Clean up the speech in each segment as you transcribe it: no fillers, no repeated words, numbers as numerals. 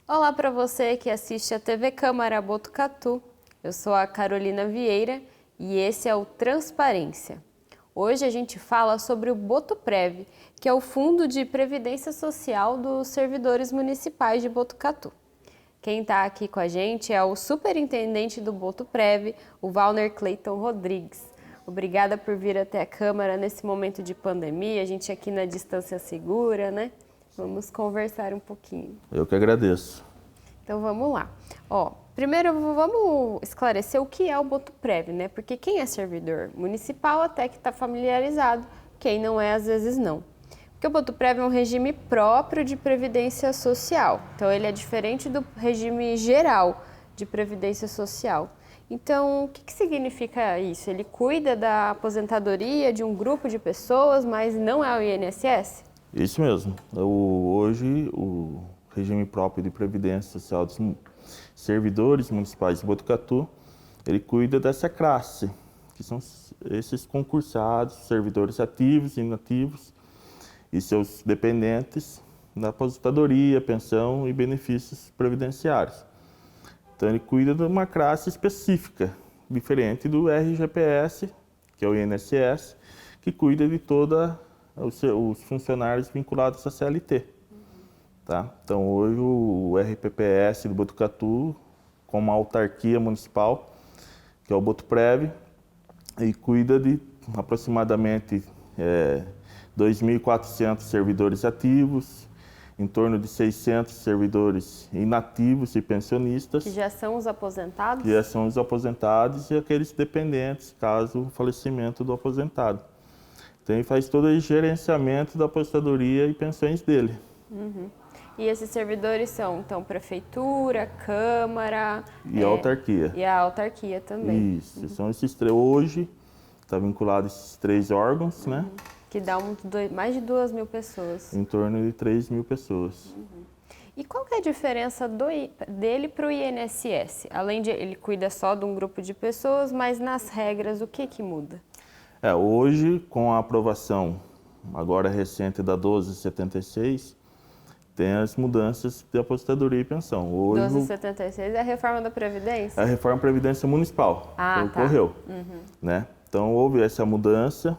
Olá para você que assiste a TV Câmara Botucatu. Eu sou a Carolina Vieira e esse é o Transparência. Hoje a gente fala sobre o Botuprev, que é o Fundo de Previdência Social dos Servidores Municipais de Botucatu. Quem está aqui com a gente é o superintendente do Botuprev, o Valner Cleiton Rodrigues. Obrigada por vir até a Câmara nesse momento de pandemia, a gente aqui na distância segura, né? Vamos conversar um pouquinho. Eu que agradeço. Então vamos lá. Primeiro vamos esclarecer o que é o Botuprev, né? Porque quem é servidor municipal até que está familiarizado, quem não é às vezes não. Porque o Botuprev é um regime próprio de previdência social. Então ele é diferente do regime geral de previdência social. Então o que significa isso? Ele cuida da aposentadoria de um grupo de pessoas, mas não é o INSS? Isso mesmo. Hoje, o regime próprio de previdência social dos servidores municipais de Botucatu, ele cuida dessa classe, que são esses concursados, servidores ativos e inativos e seus dependentes na aposentadoria, pensão e benefícios previdenciários. Então, ele cuida de uma classe específica, diferente do RGPS, que é o INSS, que cuida de toda os funcionários vinculados à CLT. Tá? Então, hoje o RPPS do Botucatu, como autarquia municipal, que é o Botuprev, e cuida de aproximadamente 2.400 servidores ativos, em torno de 600 servidores inativos e pensionistas. Que já são os aposentados? Que já são os aposentados e aqueles dependentes, caso o falecimento do aposentado. Então, ele faz todo o gerenciamento da aposentadoria e pensões dele. Uhum. E esses servidores são, então, prefeitura, câmara... E a autarquia. E a autarquia também. Isso, são esses três. Hoje está vinculado a esses três órgãos, né? Que dá mais de 2.000 pessoas. Em torno de 3.000 pessoas. E qual que é a diferença dele para o INSS? Além de ele cuida só de um grupo de pessoas, mas nas regras, o que muda? Hoje, com a aprovação agora recente da 1276, tem as mudanças de aposentadoria e pensão. Hoje, 1276 é a reforma da Previdência? A reforma da Previdência Municipal que ocorreu. Né? Então, houve essa mudança,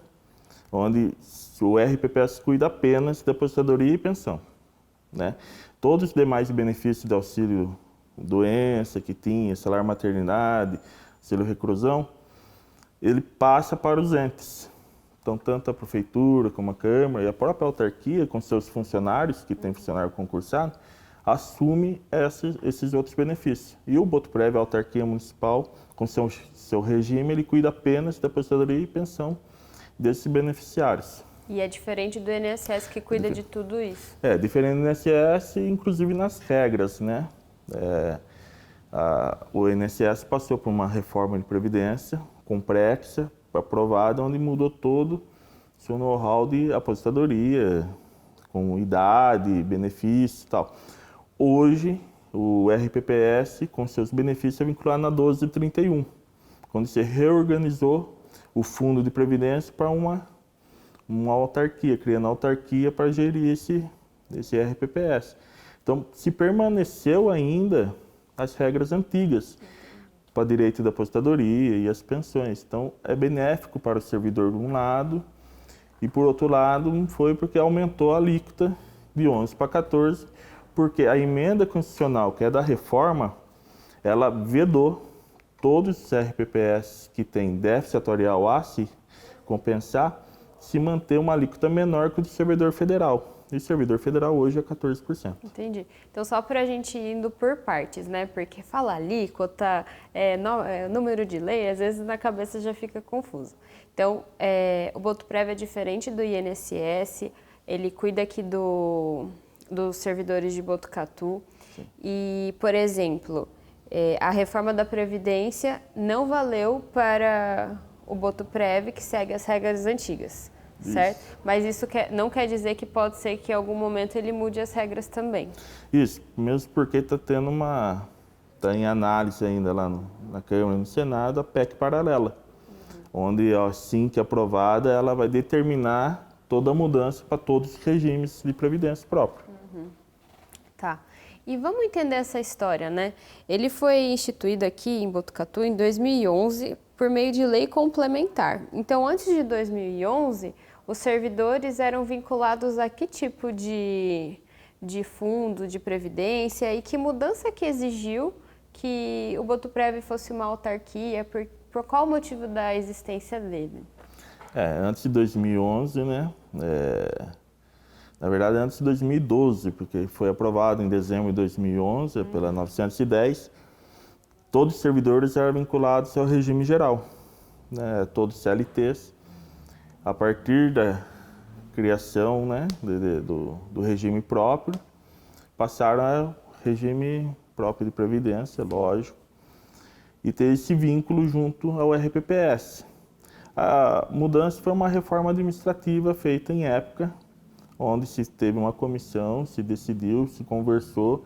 onde o RPPS cuida apenas da aposentadoria e pensão. Né? Todos os demais benefícios de auxílio doença que tinha, salário maternidade, auxílio reclusão, ele passa para os entes. Então, tanto a prefeitura como a Câmara e a própria autarquia, com seus funcionários, que tem funcionário concursado, assume esses outros benefícios. E o Botuprev, a autarquia municipal, com seu regime, ele cuida apenas da aposentadoria e pensão desses beneficiários. E é diferente do INSS, que cuida de tudo isso? É diferente do INSS, inclusive nas regras, né? O INSS passou por uma reforma de previdência complexa, aprovada, onde mudou todo o seu know-how de aposentadoria, com idade, benefícios e tal. Hoje, o RPPS, com seus benefícios, é vinculado na 1231, quando se reorganizou o fundo de previdência para uma autarquia, criando autarquia para gerir esse RPPS. Então, se permaneceu ainda as regras antigas para direito da aposentadoria e as pensões. Então, é benéfico para o servidor de um lado e, por outro lado, não foi porque aumentou a alíquota de 11 para 14, porque a emenda constitucional, que é da reforma, ela vedou todos os RPPS que têm déficit atuarial a se compensar, se manter uma alíquota menor que o do servidor federal. E o servidor federal hoje é 14%. Entendi. Então, só para a gente ir indo por partes, né? Porque falar alíquota, número de lei, às vezes na cabeça já fica confuso. Então, o Botuprev é diferente do INSS, ele cuida aqui dos servidores de Botucatu. Sim. E, por exemplo, a reforma da Previdência não valeu para o Botuprev, que segue as regras antigas. Certo? Isso. Mas isso não quer dizer que pode ser que em algum momento ele mude as regras também. Isso, mesmo porque está em análise ainda lá na Câmara e no Senado a PEC paralela, onde assim que aprovada ela vai determinar toda a mudança para todos os regimes de previdência própria. Tá. E vamos entender essa história, né? Ele foi instituído aqui em Botucatu em 2011 por meio de lei complementar. Então, antes de 2011, os servidores eram vinculados a que tipo de fundo, de previdência e que mudança que exigiu que o Botuprev fosse uma autarquia, por qual o motivo da existência dele? Antes de 2011, né? Na verdade, antes de 2012, porque foi aprovado em dezembro de 2011 pela 910, todos os servidores eram vinculados ao regime geral, né? Todos CLTs. A partir da criação, né, do regime próprio, passaram ao regime próprio de previdência, lógico, e ter esse vínculo junto ao RPPS. A mudança foi uma reforma administrativa feita em época, onde se teve uma comissão, se decidiu, se conversou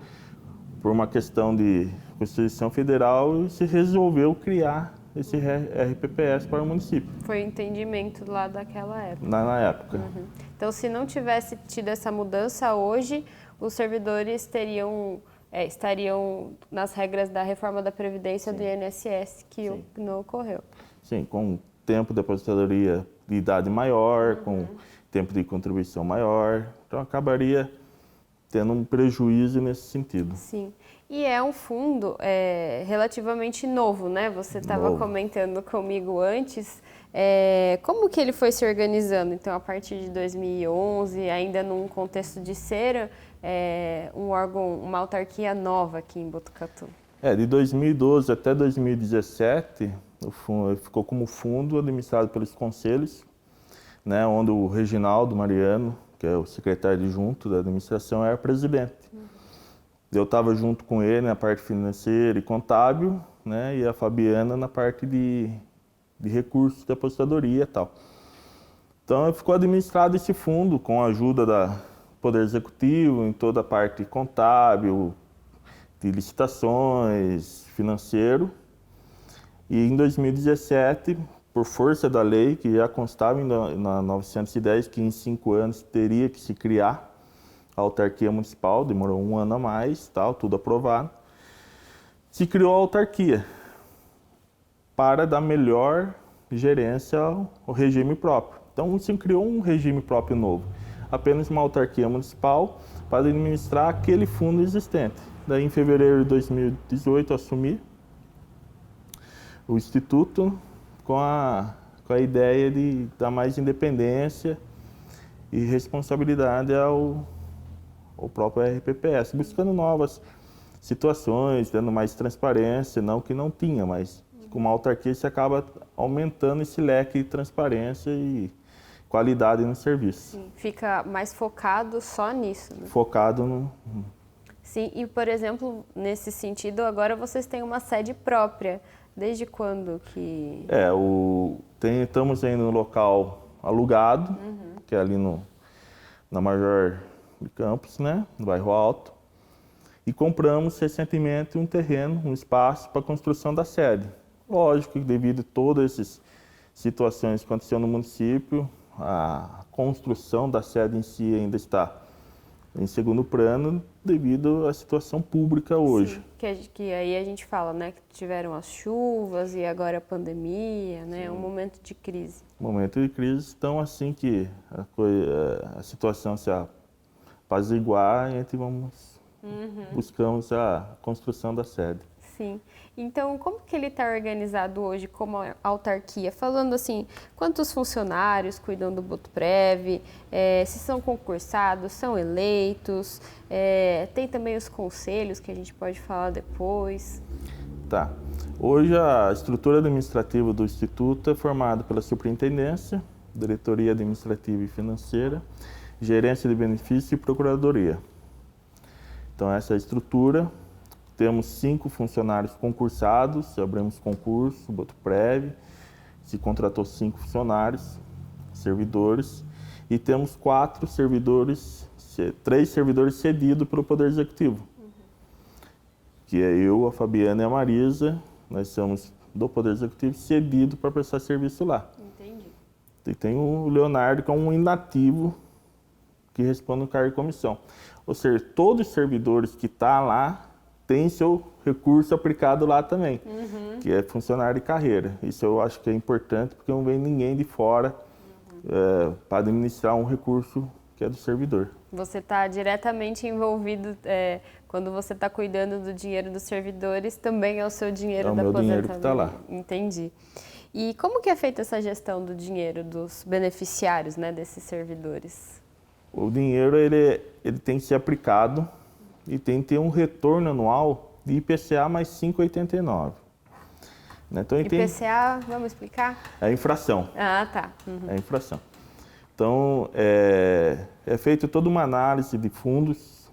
por uma questão de Constituição Federal e se resolveu criar esse RPPS para o município. Foi o entendimento lá daquela época. Na época. Uhum. Então, se não tivesse tido essa mudança hoje, os servidores estariam nas regras da reforma da Previdência do INSS, que não ocorreu. Sim, com tempo de aposentadoria de idade maior, com tempo de contribuição maior, então acabaria tendo um prejuízo nesse sentido. Sim, e é um fundo relativamente novo, né? Você estava comentando comigo antes, como que ele foi se organizando? Então, a partir de 2011, ainda num contexto de ser um órgão, uma autarquia nova aqui em Botucatu. De 2012 até 2017, o fundo ficou como fundo administrado pelos conselhos, né, onde o Reginaldo Mariano, que é o secretário adjunto da administração, era presidente. Eu estava junto com ele na parte financeira e contábil, né, e a Fabiana na parte de recursos de aposentadoria e tal. Então, ficou administrado esse fundo com a ajuda do Poder Executivo em toda a parte contábil, de licitações, financeiro. E em 2017, por força da lei, que já constava na 910, que em 5 anos teria que se criar a autarquia municipal, demorou 1 ano a mais, tal, tudo aprovado, se criou a autarquia para dar melhor gerência ao regime próprio. Então, se criou um regime próprio novo, apenas uma autarquia municipal para administrar aquele fundo existente. Daí, em fevereiro de 2018, assumi o Instituto com a ideia de dar mais independência e responsabilidade ao próprio RPPS, buscando novas situações, dando mais transparência, não que não tinha, mas com uma autarquia você acaba aumentando esse leque de transparência e qualidade no serviço. Sim, fica mais focado só nisso, né? Focado no... Sim, e por exemplo, nesse sentido, agora vocês têm uma sede própria. Desde quando que... Estamos aí no local alugado, que é ali na Major de Campos, né, no bairro Alto. E compramos recentemente um terreno, um espaço para a construção da sede. Lógico que devido a todas essas situações que aconteceram no município, a construção da sede em si ainda está em segundo plano devido à situação pública hoje. Sim, que aí a gente fala, né, que tiveram as chuvas e agora a pandemia, né, um momento de crise. Momento de crise, então assim que a situação se apaziguar, a gente buscamos a construção da sede. Sim. Então, como que ele está organizado hoje como autarquia? Falando assim, quantos funcionários cuidam do Botuprev, se são concursados, são eleitos, tem também os conselhos que a gente pode falar depois. Tá. Hoje a estrutura administrativa do Instituto é formada pela Superintendência, Diretoria Administrativa e Financeira, Gerência de Benefícios e Procuradoria. Então essa é a estrutura. Temos 5 funcionários concursados, abrimos concurso, Botuprev, se contratou 5 funcionários, servidores, e temos 4 servidores, 3 servidores cedidos pelo Poder Executivo, que é eu, a Fabiana e a Marisa, nós somos do Poder Executivo cedido para prestar serviço lá. Entendi. E tem o Leonardo, que é um inativo, que responde no cargo de comissão. ou seja, todos os servidores que estão lá têm seu recurso aplicado lá também, que é funcionário de carreira. Isso eu acho que é importante, porque não vem ninguém de fora para administrar um recurso que é do servidor. Você está diretamente envolvido, quando você está cuidando do dinheiro dos servidores, também é o seu dinheiro da aposentadoria. É o meu dinheiro que está lá. Entendi. E como que é feita essa gestão do dinheiro dos beneficiários, né, desses servidores? O dinheiro ele tem que ser aplicado e tem que ter um retorno anual de IPCA mais 5,89. Né? Então, IPCA, vamos explicar? É a infração. Ah, tá. É a infração. Então, é feita toda uma análise de fundos,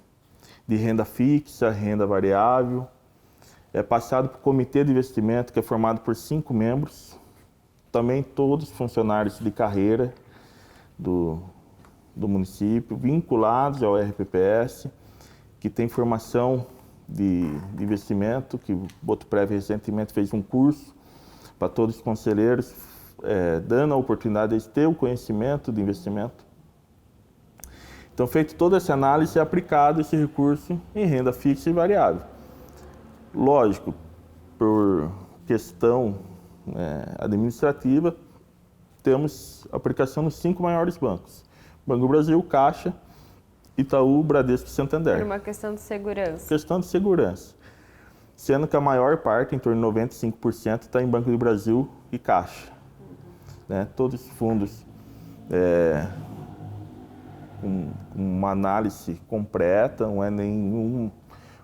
de renda fixa, renda variável. É passado para o comitê de investimento, que é formado por 5 membros. Também todos funcionários de carreira do município, vinculados ao RPPS, que tem formação de investimento, que o Botuprev recentemente fez um curso para todos os conselheiros, dando a oportunidade de ter o conhecimento de investimento. Então, feito toda essa análise, é aplicado esse recurso em renda fixa e variável. Lógico, por questão administrativa, temos aplicação nos 5 maiores bancos: Banco do Brasil, Caixa, Itaú, Bradesco e Santander. Por uma questão de segurança. Questão de segurança. Sendo que a maior parte, em torno de 95%, está em Banco do Brasil e Caixa. Né? Todos os fundos com uma análise completa, não é nenhum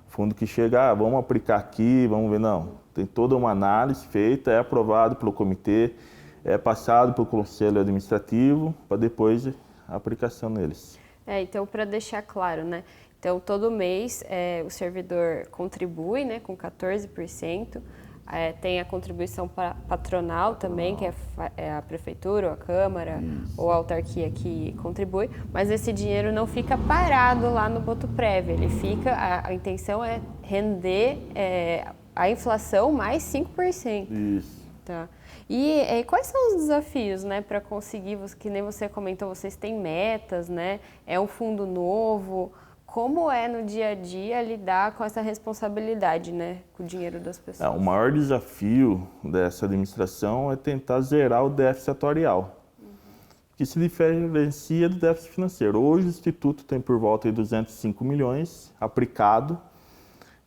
fundo que chega, vamos aplicar aqui, vamos ver, não. Tem toda uma análise feita, é aprovado pelo comitê, é passado pelo conselho administrativo, para depois a aplicação neles. Então, para deixar claro, né? Então, todo mês o servidor contribui, né, com 14%. Tem a contribuição patronal também, que é a prefeitura, ou a Câmara, ou a autarquia que contribui. Mas esse dinheiro não fica parado lá no Botuprev. Ele fica, a intenção é render a inflação mais 5%. Isso. Tá. E quais são os desafios, né, para conseguir, que nem você comentou, vocês têm metas, né? É um fundo novo. Como é no dia a dia lidar com essa responsabilidade, né, com o dinheiro das pessoas? O maior desafio dessa administração é tentar zerar o déficit atuarial, que se diferencia do déficit financeiro. Hoje o Instituto tem por volta de 205 milhões aplicado.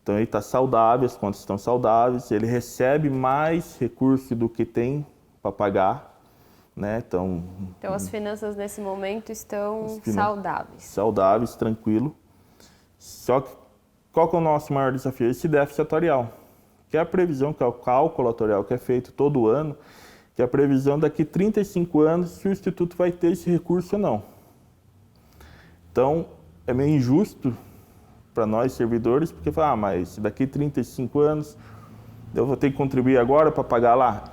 Então, ele está saudável, as contas estão saudáveis, ele recebe mais recurso do que tem para pagar, né? Então, as finanças nesse momento estão saudáveis. Saudáveis, tranquilo. Só que, qual que é o nosso maior desafio? Esse déficit atuarial, que é a previsão, que é o cálculo atuarial que é feito todo ano, que é a previsão daqui a 35 anos se o Instituto vai ter esse recurso ou não. Então, é meio injusto para nós servidores, porque fala, mas daqui a 35 anos eu vou ter que contribuir agora para pagar lá?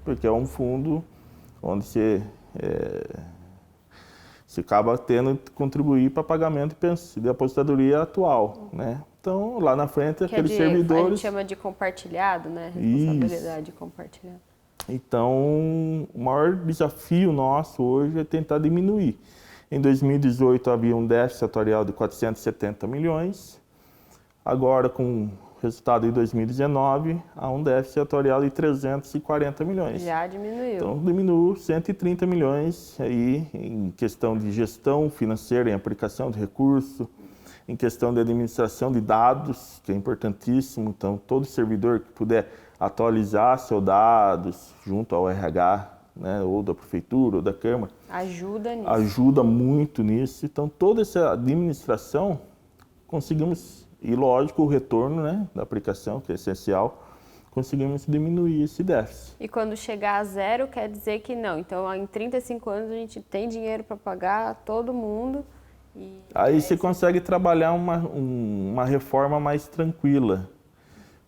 Porque é um fundo onde você acaba tendo que contribuir para pagamento de aposentadoria atual, né? Então, lá na frente, aqueles servidores... A gente chama de compartilhado, né? Responsabilidade compartilhada. Então, o maior desafio nosso hoje é tentar diminuir. Em 2018 havia um déficit atuarial de 470 milhões. Agora, com o resultado de 2019, há um déficit atuarial de 340 milhões. Já diminuiu. Então, diminuiu 130 milhões aí em questão de gestão financeira, em aplicação de recurso, em questão de administração de dados, que é importantíssimo. Então, todo servidor que puder atualizar seus dados junto ao RH, né, ou da prefeitura, ou da Câmara. Ajuda nisso. Ajuda muito nisso. Então, toda essa administração, conseguimos, e lógico, o retorno, né, da aplicação, que é essencial, conseguimos diminuir esse déficit. E quando chegar a zero, quer dizer que não. Então, em 35 anos, a gente tem dinheiro para pagar todo mundo. Aí você consegue trabalhar uma reforma mais tranquila,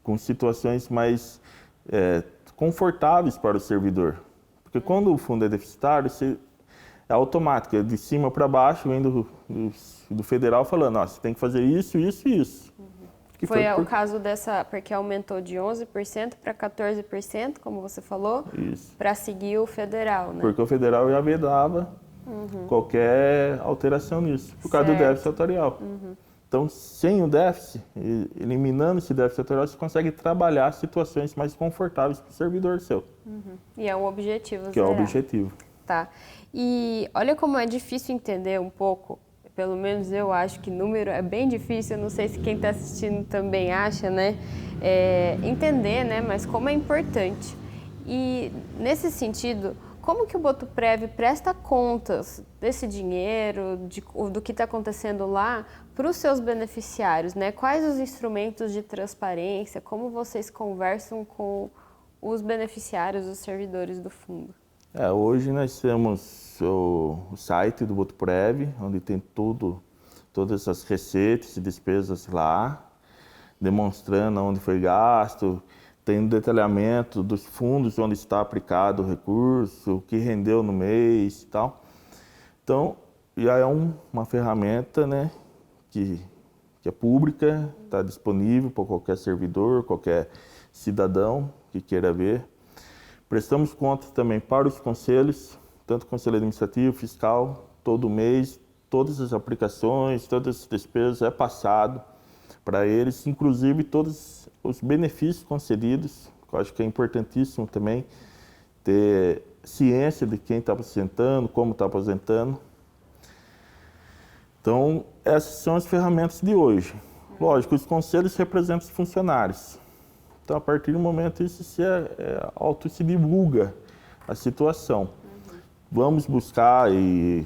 com situações mais confortáveis para o servidor. Porque quando o fundo é deficitário, é automático, é de cima para baixo, vem do federal falando, você tem que fazer isso, isso e isso. Foi o caso porque aumentou de 11% para 14%, como você falou, para seguir o federal, né? Porque o federal já vedava qualquer alteração nisso, por causa do déficit setorial. Então, sem o déficit, eliminando esse déficit setorial, você consegue trabalhar situações mais confortáveis para o servidor seu. E é um objetivo, que é o objetivo. Tá. E olha como é difícil entender um pouco, pelo menos eu acho que número é bem difícil, eu não sei se quem está assistindo também acha, né? Entender, né? Mas como é importante. E nesse sentido, como que o Botuprev presta contas desse dinheiro, do que está acontecendo lá, para os seus beneficiários, né? Quais os instrumentos de transparência, como vocês conversam com os beneficiários, os servidores do fundo? Hoje nós temos o site do Botuprev, onde tem todas as receitas e despesas lá, demonstrando onde foi gasto, tem um detalhamento dos fundos onde está aplicado o recurso, o que rendeu no mês e tal. Então, já é uma ferramenta, né, que é pública, está disponível para qualquer servidor, qualquer cidadão que queira ver. Prestamos contas também para os conselhos, tanto o conselho administrativo, fiscal, todo mês, todas as aplicações, todas as despesas é passado para eles, inclusive todos os benefícios concedidos, que eu acho que é importantíssimo também ter ciência de quem está aposentando, como está aposentando. Então, essas são as ferramentas de hoje. Lógico, os conselhos representam os funcionários. Então, a partir do momento, isso se divulga a situação. Vamos buscar, e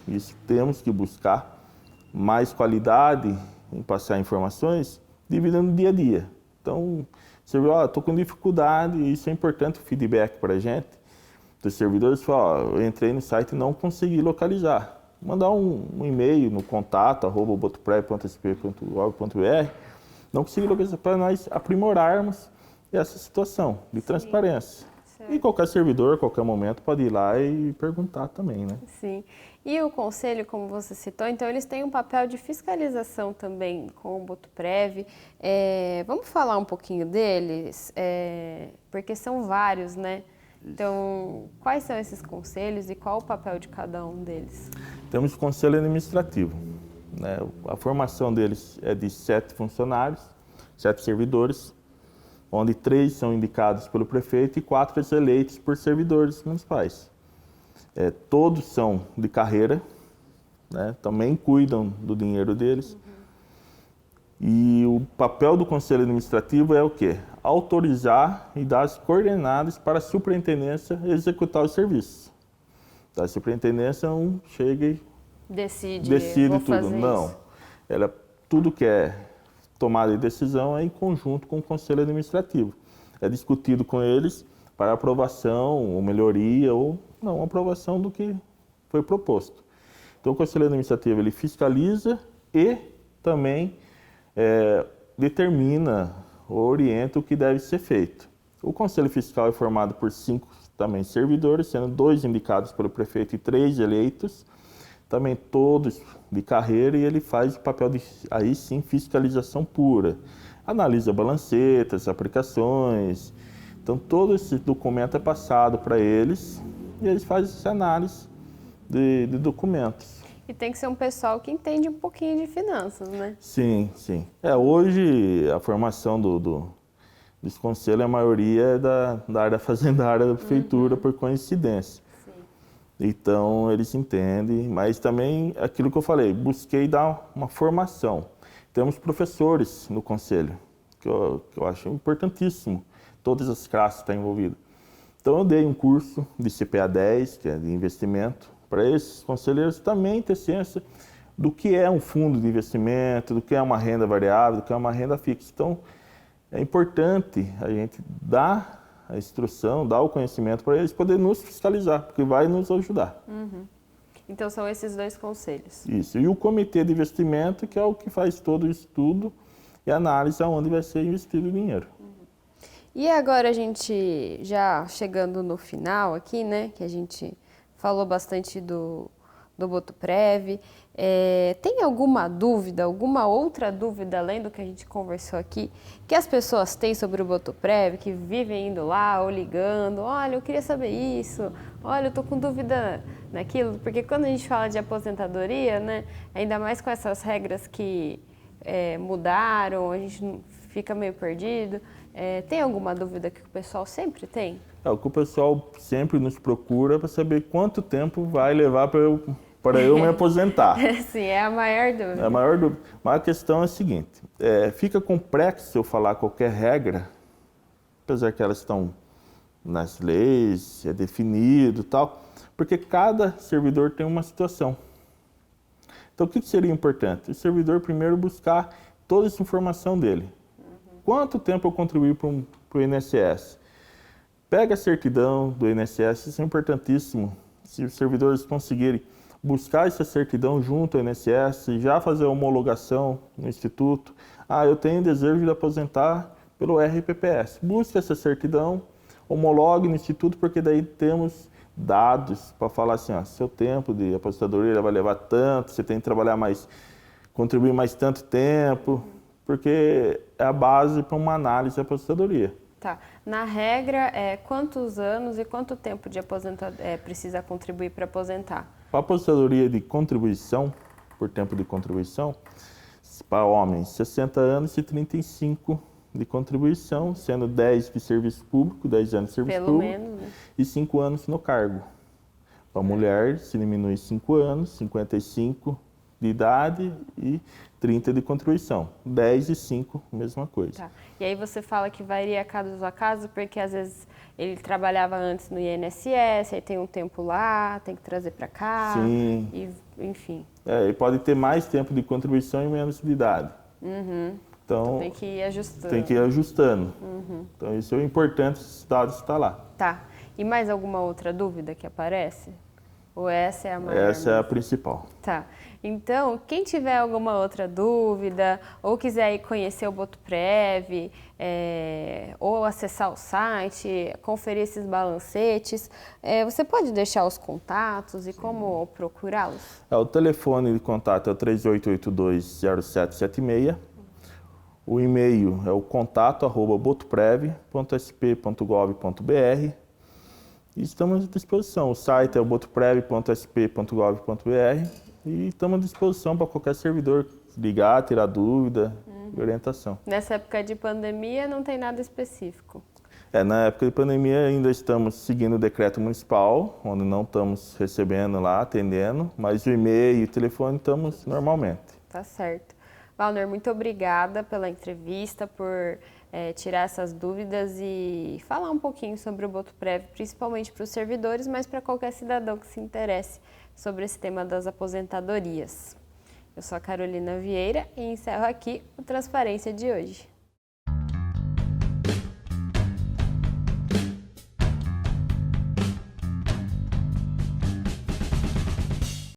isso temos que buscar, mais qualidade em passar informações devido no dia a dia. Então, você viu, estou com dificuldade, e isso é importante, o feedback para a gente, dos servidores, eu entrei no site e não consegui localizar. Mandar um e-mail no contato@botuprev.sp.org.br, não consegui localizar, para nós aprimorarmos essa situação de transparência. Certo. E qualquer servidor, a qualquer momento, pode ir lá e perguntar também, né? Sim. E o conselho, como você citou, então eles têm um papel de fiscalização também com o Botuprev. Vamos falar um pouquinho deles, porque são vários, né? Então, quais são esses conselhos e qual o papel de cada um deles? Temos o conselho administrativo, né? A formação deles é de 7 funcionários, 7 servidores, onde 3 são indicados pelo prefeito e 4 eleitos por servidores municipais. Todos são de carreira, né? Também cuidam do dinheiro deles. E o papel do conselho administrativo é o quê? Autorizar e dar as coordenadas para a superintendência executar o serviço. A superintendência não chega e decide tudo. Não. Tudo que é tomada de decisão é em conjunto com o conselho administrativo. É discutido com eles para aprovação ou melhoria ou não aprovação do que foi proposto. Então o conselho administrativo ele fiscaliza e também determina ou orienta o que deve ser feito. O conselho fiscal é formado por 5 também servidores, sendo 2 indicados pelo prefeito e 3 eleitos, também todos de carreira, e ele faz o papel de, aí sim, fiscalização pura. Analisa balancetas, aplicações, então todo esse documento é passado para eles e eles fazem essa análise de documentos. E tem que ser um pessoal que entende um pouquinho de finanças, né? Sim, sim. Hoje a formação dos conselhos, a maioria é da área fazendária da prefeitura, por coincidência. Sim. Então eles entendem, mas também aquilo que eu falei, busquei dar uma formação. Temos professores no conselho, que eu acho importantíssimo, todas as classes estão envolvidas. Então eu dei um curso de CPA 10, que é de investimento, para esses conselheiros também ter ciência do que é um fundo de investimento, do que é uma renda variável, do que é uma renda fixa. Então, é importante a gente dar a instrução, dar o conhecimento para eles poderem nos fiscalizar, porque vai nos ajudar. Então, são esses 2 conselhos. Isso. E o comitê de investimento, que é o que faz todo o estudo e análise aonde vai ser investido o dinheiro. E agora a gente, já chegando no final aqui, né, que a gente falou bastante do do Botuprev. Tem alguma dúvida, alguma outra dúvida além do que a gente conversou aqui, que as pessoas têm sobre o Botuprev, que vivem indo lá ou ligando, olha, eu queria saber isso, olha, eu tô com dúvida naquilo, porque quando a gente fala de aposentadoria, né, ainda mais com essas regras que mudaram, a gente fica meio perdido. Tem alguma dúvida que o pessoal sempre tem? O que o pessoal sempre nos procura para saber quanto tempo vai levar para eu me aposentar. Sim, é a maior dúvida. É a maior dúvida. Mas a questão é a seguinte, fica complexo se eu falar qualquer regra, apesar que elas estão nas leis, é definido e tal, porque cada servidor tem uma situação. Então, o que seria importante? O servidor primeiro buscar toda essa informação dele. Quanto tempo eu contribuí para o INSS? Pega a certidão do INSS, isso é importantíssimo. Se os servidores conseguirem buscar essa certidão junto ao INSS, já fazer a homologação no Instituto. Eu tenho desejo de aposentar pelo RPPS. Busque essa certidão, homologue no Instituto, porque daí temos dados para falar assim, seu tempo de aposentadoria vai levar tanto, você tem que trabalhar mais, contribuir mais tanto tempo, porque é a base para uma análise de aposentadoria. Tá. Na regra, quantos anos e quanto tempo de precisa contribuir para aposentar? Para a aposentadoria de contribuição, por tempo de contribuição, para homens 60 anos e 35 de contribuição, sendo 10 de serviço público, 10 anos de serviço Pelo público, menos, né? E 5 anos no cargo. Para a mulher, se diminui 5 anos, 55 de idade e 30 de contribuição. 10 e 5, mesma coisa. Tá. E aí você fala que varia caso a caso, porque às vezes ele trabalhava antes no INSS, aí tem um tempo lá, tem que trazer para cá. Sim. E, enfim. E pode ter mais tempo de contribuição e menos de idade. Então, Tem que ir ajustando. Tem que ir ajustando. Então, isso é importante, esses dados estão lá. Tá. E mais alguma outra dúvida que aparece? Ou essa é a maior? Essa é a principal. Tá. Então, quem tiver alguma outra dúvida ou quiser ir conhecer o Botuprev, ou acessar o site, conferir esses balancetes, você pode deixar os contatos e como procurá-los? O telefone de contato é o 3882-0776. O e-mail é o contato@botuprev.sp.gov.br. E estamos à disposição. O site é o botuprev.sp.gov.br e estamos à disposição para qualquer servidor ligar, tirar dúvida e orientação. Nessa época de pandemia não tem nada específico? Na época de pandemia ainda estamos seguindo o decreto municipal, onde não estamos recebendo lá, atendendo, mas o e-mail e o telefone estamos normalmente. Tá certo. Valner, muito obrigada pela entrevista, por tirar essas dúvidas e falar um pouquinho sobre o Botuprev, principalmente para os servidores, mas para qualquer cidadão que se interesse sobre esse tema das aposentadorias. Eu sou a Carolina Vieira e encerro aqui o Transparência de hoje.